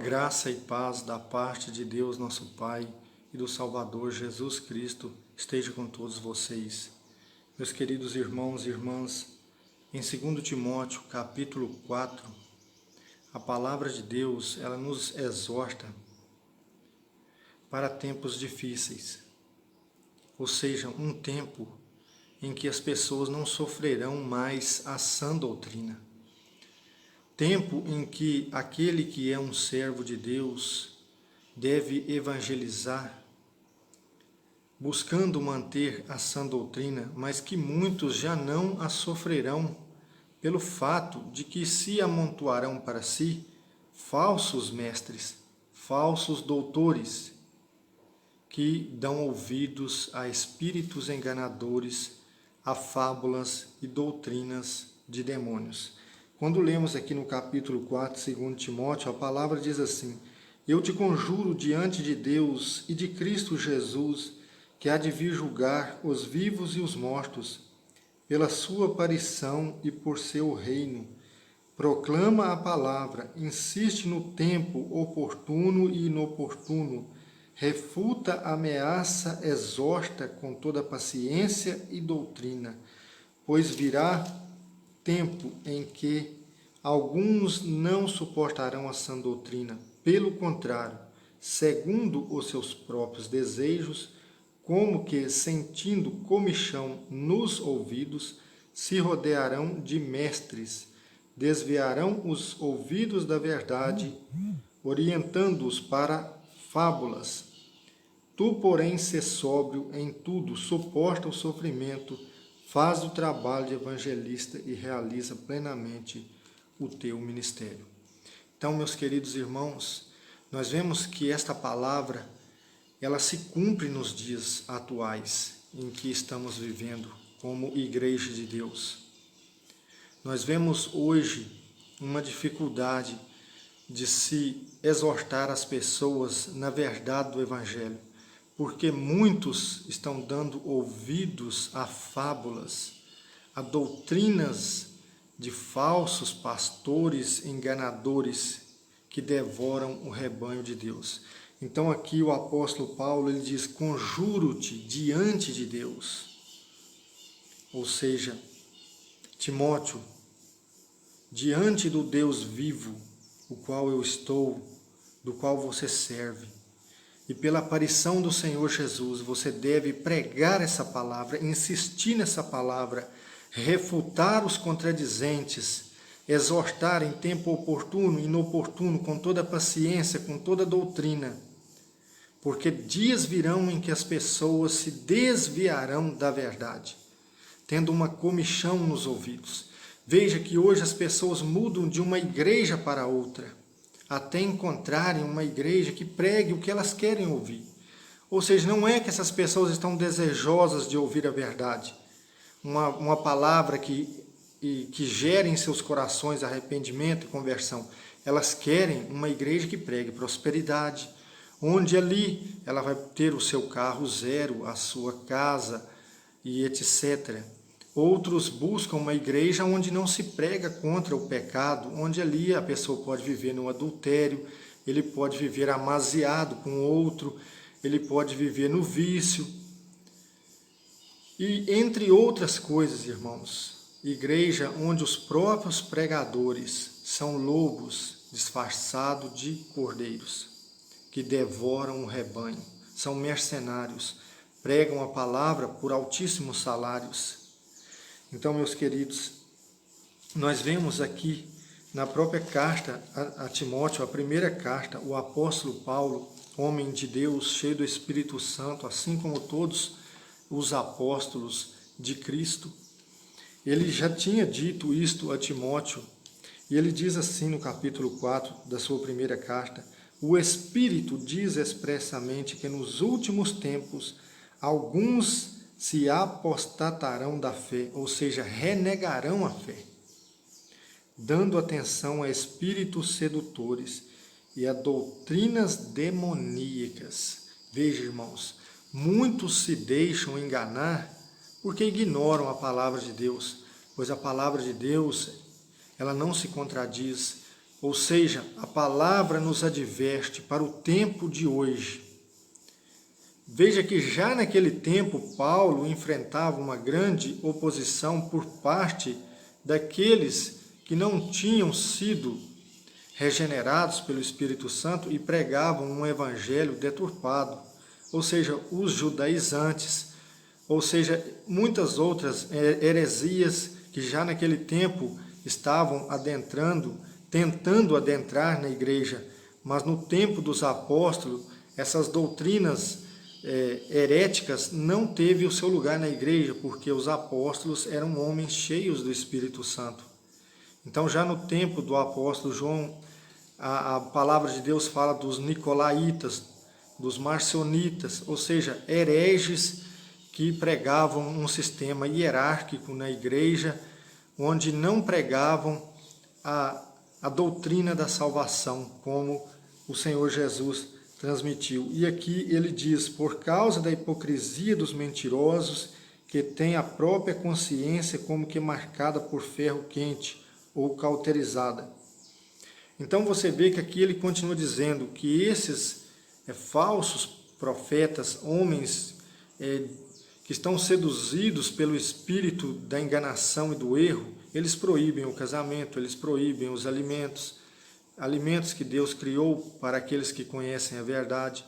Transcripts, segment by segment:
Graça e paz da parte de Deus, nosso Pai, e do Salvador Jesus Cristo esteja com todos vocês. Meus queridos irmãos e irmãs, em 2 Timóteo, capítulo 4, a palavra de Deus, ela nos exorta para tempos difíceis, ou seja, um tempo em que as pessoas não sofrerão mais a sã doutrina. Tempo em que aquele que é um servo de Deus deve evangelizar, buscando manter a sã doutrina, mas que muitos já não a sofrerão pelo fato de que se amontoarão para si falsos mestres, falsos doutores, que dão ouvidos a espíritos enganadores, a fábulas e doutrinas de demônios. Quando lemos aqui no capítulo 4, 2 Timóteo, a palavra diz assim: Eu te conjuro diante de Deus e de Cristo Jesus, que há de vir julgar os vivos e os mortos, pela sua aparição e por seu reino. Proclama a palavra, insiste no tempo oportuno e inoportuno, refuta, ameaça, exorta com toda paciência e doutrina, pois virá tempo em que alguns não suportarão a sã doutrina, pelo contrário, segundo os seus próprios desejos, como que sentindo comichão nos ouvidos, se rodearão de mestres, desviarão os ouvidos da verdade, orientando-os para fábulas. Tu, porém, sê sóbrio em tudo, suporta o sofrimento, faz o trabalho de evangelista e realiza plenamente o teu ministério. Então, meus queridos irmãos, nós vemos que esta palavra, ela se cumpre nos dias atuais em que estamos vivendo como Igreja de Deus. Nós vemos hoje uma dificuldade de se exortar as pessoas na verdade do Evangelho, porque muitos estão dando ouvidos a fábulas, a doutrinas de falsos pastores enganadores que devoram o rebanho de Deus. Então aqui o apóstolo Paulo ele diz: conjuro-te diante de Deus. Ou seja, Timóteo, diante do Deus vivo, o qual eu estou, do qual você serve, e pela aparição do Senhor Jesus, você deve pregar essa palavra, insistir nessa palavra, refutar os contradizentes, exortar em tempo oportuno e inoportuno, com toda paciência, com toda doutrina, porque dias virão em que as pessoas se desviarão da verdade, tendo uma comichão nos ouvidos. Veja que hoje as pessoas mudam de uma igreja para outra, até encontrarem uma igreja que pregue o que elas querem ouvir. Ou seja, não é que essas pessoas estão desejosas de ouvir a verdade, uma palavra que gere em seus corações arrependimento e conversão. Elas querem uma igreja que pregue prosperidade, onde ali ela vai ter o seu carro zero, a sua casa e etc. Outros buscam uma igreja onde não se prega contra o pecado, onde ali a pessoa pode viver no adultério, ele pode viver amaziado com outro, ele pode viver no vício. E entre outras coisas, irmãos, igreja onde os próprios pregadores são lobos disfarçados de cordeiros, que devoram o rebanho, são mercenários, pregam a palavra por altíssimos salários. Então, meus queridos, nós vemos aqui na própria carta a Timóteo, a primeira carta, o apóstolo Paulo, homem de Deus, cheio do Espírito Santo, assim como todos os apóstolos de Cristo, ele já tinha dito isto a Timóteo, e ele diz assim no capítulo 4 da sua primeira carta: o Espírito diz expressamente que nos últimos tempos alguns se apostatarão da fé, ou seja, renegarão a fé, dando atenção a espíritos sedutores e a doutrinas demoníacas. Veja, irmãos, muitos se deixam enganar porque ignoram a palavra de Deus, pois a palavra de Deus, ela não se contradiz. Ou seja, a palavra nos adverte para o tempo de hoje. Veja que já naquele tempo Paulo enfrentava uma grande oposição por parte daqueles que não tinham sido regenerados pelo Espírito Santo e pregavam um evangelho deturpado, ou seja, os judaizantes, ou seja, muitas outras heresias que já naquele tempo estavam tentando adentrar na igreja, mas no tempo dos apóstolos, essas doutrinas heréticas não teve o seu lugar na igreja, porque os apóstolos eram homens cheios do Espírito Santo. Então, já no tempo do apóstolo João, a palavra de Deus fala dos nicolaítas, dos marcionitas, ou seja, hereges que pregavam um sistema hierárquico na igreja, onde não pregavam a doutrina da salvação, como o Senhor Jesus transmitiu. E aqui ele diz, por causa da hipocrisia dos mentirosos, que têm a própria consciência como que marcada por ferro quente ou cauterizada. Então você vê que aqui ele continua dizendo que esses falsos profetas, homens que estão seduzidos pelo espírito da enganação e do erro, eles proíbem o casamento, eles proíbem os alimentos que Deus criou para aqueles que conhecem a verdade.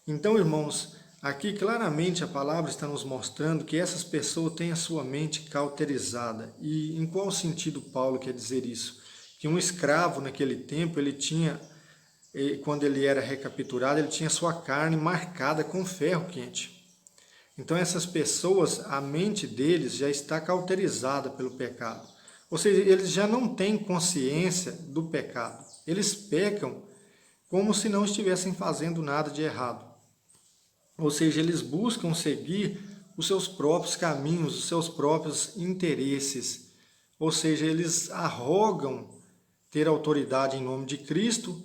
Então, irmãos, aqui claramente a palavra está nos mostrando que essas pessoas têm a sua mente cauterizada. E em qual sentido Paulo quer dizer isso? Que um escravo naquele tempo, ele tinha, quando ele era recapturado, ele tinha sua carne marcada com ferro quente. Então essas pessoas, a mente deles já está cauterizada pelo pecado. Ou seja, eles já não têm consciência do pecado. Eles pecam como se não estivessem fazendo nada de errado. Ou seja, eles buscam seguir os seus próprios caminhos, os seus próprios interesses. Ou seja, eles arrogam ter autoridade em nome de Cristo,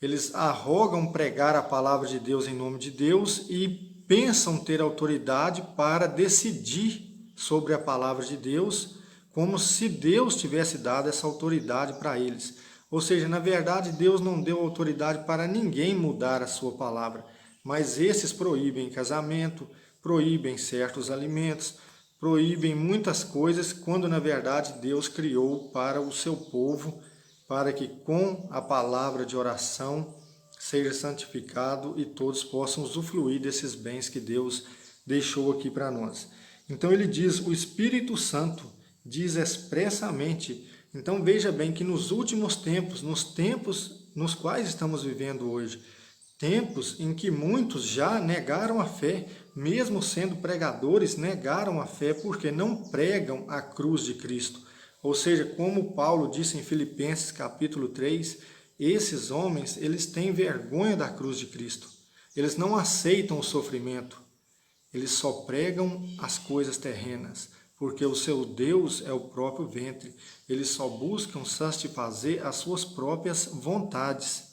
eles arrogam pregar a palavra de Deus em nome de Deus e pensam ter autoridade para decidir sobre a palavra de Deus, como se Deus tivesse dado essa autoridade para eles. Ou seja, na verdade, Deus não deu autoridade para ninguém mudar a sua palavra, mas esses proíbem casamento, proíbem certos alimentos, proíbem muitas coisas, quando na verdade Deus criou para o seu povo, para que com a palavra de oração seja santificado e todos possam usufruir desses bens que Deus deixou aqui para nós. Então ele diz, o Espírito Santo diz expressamente, então veja bem que nos últimos tempos, nos tempos nos quais estamos vivendo hoje, tempos em que muitos já negaram a fé, mesmo sendo pregadores, negaram a fé porque não pregam a cruz de Cristo. Ou seja, como Paulo disse em Filipenses capítulo 3, esses homens, eles têm vergonha da cruz de Cristo. Eles não aceitam o sofrimento. Eles só pregam as coisas terrenas, porque o seu Deus é o próprio ventre. Eles só buscam satisfazer as suas próprias vontades.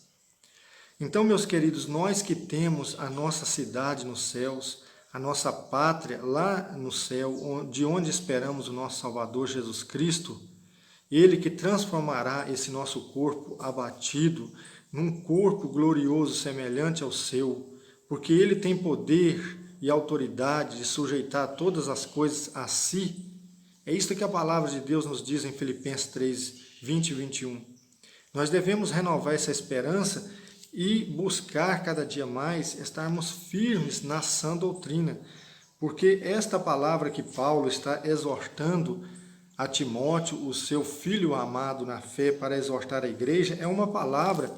Então, meus queridos, nós que temos a nossa cidade nos céus, a nossa pátria lá no céu, de onde esperamos o nosso Salvador Jesus Cristo, Ele que transformará esse nosso corpo abatido num corpo glorioso semelhante ao seu, porque Ele tem poder e autoridade de sujeitar todas as coisas a si. É isso que a palavra de Deus nos diz em Filipenses 3, 20 e 21. Nós devemos renovar essa esperança e buscar cada dia mais estarmos firmes na sã doutrina, porque esta palavra que Paulo está exortando a Timóteo, o seu filho amado na fé, para exortar a igreja, é uma palavra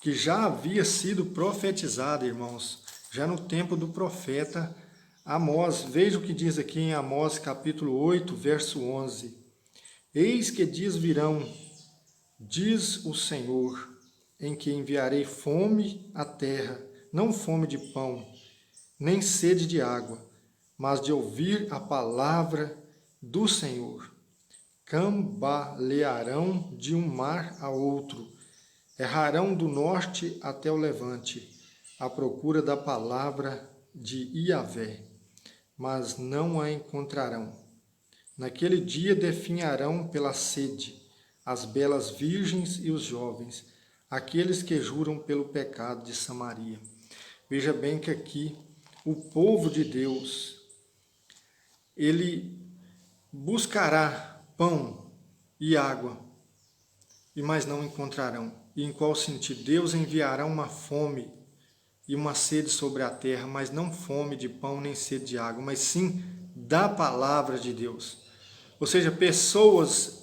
que já havia sido profetizada, irmãos, já no tempo do profeta Amós. Veja o que diz aqui em Amós capítulo 8, verso 11. Eis que dias virão, diz o Senhor, em que enviarei fome à terra, não fome de pão, nem sede de água, mas de ouvir a palavra do Senhor. Cambalearão de um mar a outro, errarão do norte até o levante, à procura da palavra de Iavé, mas não a encontrarão. Naquele dia definharão pela sede, as belas virgens e os jovens, aqueles que juram pelo pecado de Samaria. Veja bem que aqui o povo de Deus, ele buscará pão e água, e mais não encontrarão. E em qual sentido? Deus enviará uma fome e uma sede sobre a terra, mas não fome de pão nem sede de água, mas sim da palavra de Deus. Ou seja, pessoas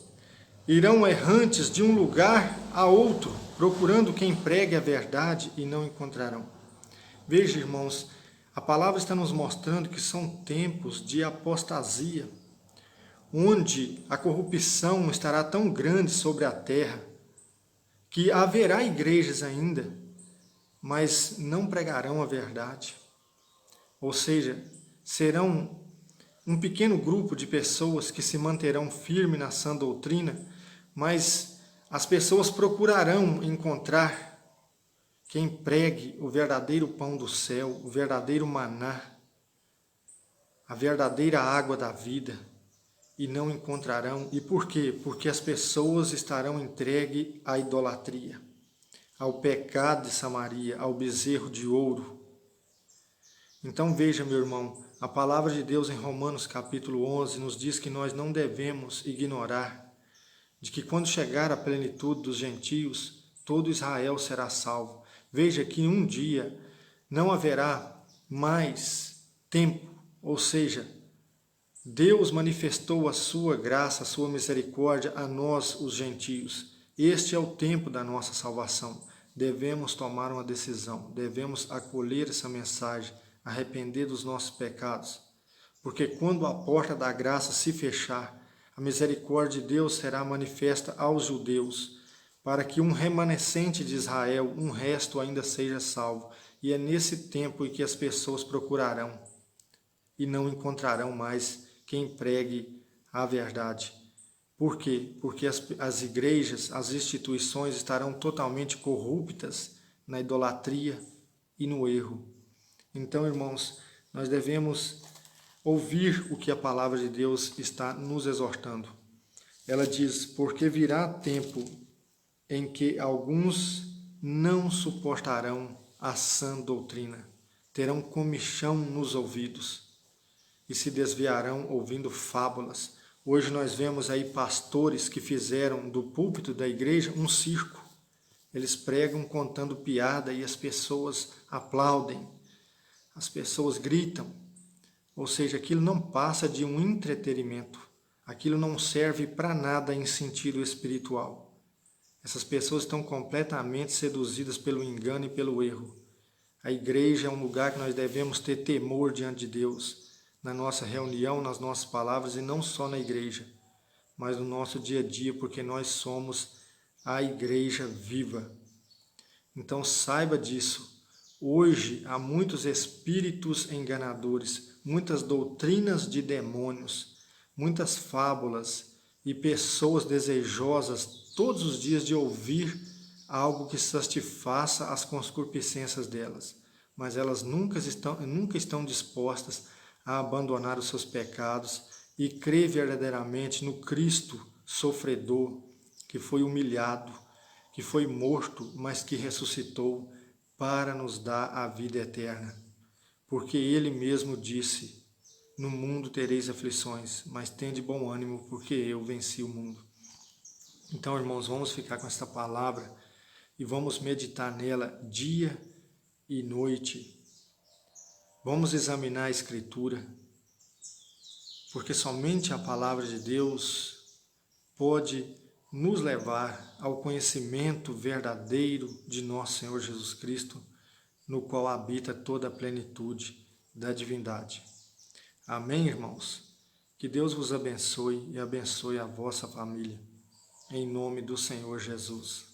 irão errantes de um lugar a outro, procurando quem pregue a verdade e não encontrarão. Veja, irmãos, a palavra está nos mostrando que são tempos de apostasia, onde a corrupção estará tão grande sobre a terra, que haverá igrejas ainda, mas não pregarão a verdade. Ou seja, serão um pequeno grupo de pessoas que se manterão firmes na sã doutrina, mas as pessoas procurarão encontrar quem pregue o verdadeiro pão do céu, o verdadeiro maná, a verdadeira água da vida, e não encontrarão. E por quê? Porque as pessoas estarão entregues à idolatria, ao pecado de Samaria, ao bezerro de ouro. Então veja, meu irmão, a palavra de Deus em Romanos capítulo 11 nos diz que nós não devemos ignorar de que quando chegar a plenitude dos gentios, todo Israel será salvo. Veja que um dia não haverá mais tempo, ou seja, Deus manifestou a sua graça, a sua misericórdia a nós, os gentios. Este é o tempo da nossa salvação. Devemos tomar uma decisão, devemos acolher essa mensagem, arrepender dos nossos pecados, porque quando a porta da graça se fechar, a misericórdia de Deus será manifesta aos judeus, para que um remanescente de Israel, um resto ainda seja salvo. E é nesse tempo em que as pessoas procurarão e não encontrarão mais quem pregue a verdade. Por quê? Porque as igrejas, as instituições estarão totalmente corruptas na idolatria e no erro. Então, irmãos, nós devemos ouvir o que a palavra de Deus está nos exortando. Ela diz: porque virá tempo em que alguns não suportarão a sã doutrina, terão comichão nos ouvidos e se desviarão ouvindo fábulas. Hoje nós vemos aí pastores que fizeram do púlpito da igreja um circo. Eles pregam contando piada e as pessoas aplaudem, as pessoas gritam. Ou seja, aquilo não passa de um entretenimento, aquilo não serve para nada em sentido espiritual. Essas pessoas estão completamente seduzidas pelo engano e pelo erro. A igreja é um lugar que nós devemos ter temor diante de Deus, na nossa reunião, nas nossas palavras, e não só na igreja, mas no nosso dia a dia, porque nós somos a igreja viva. Então saiba disso. Hoje há muitos espíritos enganadores, muitas doutrinas de demônios, muitas fábulas e pessoas desejosas todos os dias de ouvir algo que satisfaça as concupiscências delas, mas elas nunca estão dispostas a abandonar os seus pecados e crer verdadeiramente no Cristo sofredor, que foi humilhado, que foi morto, mas que ressuscitou para nos dar a vida eterna. Porque Ele mesmo disse: no mundo tereis aflições, mas tende bom ânimo, porque eu venci o mundo. Então, irmãos, vamos ficar com esta palavra e vamos meditar nela dia e noite. Vamos examinar a Escritura, porque somente a palavra de Deus pode nos levar ao conhecimento verdadeiro de nosso Senhor Jesus Cristo, no qual habita toda a plenitude da divindade. Amém, irmãos? Que Deus vos abençoe e abençoe a vossa família. Em nome do Senhor Jesus.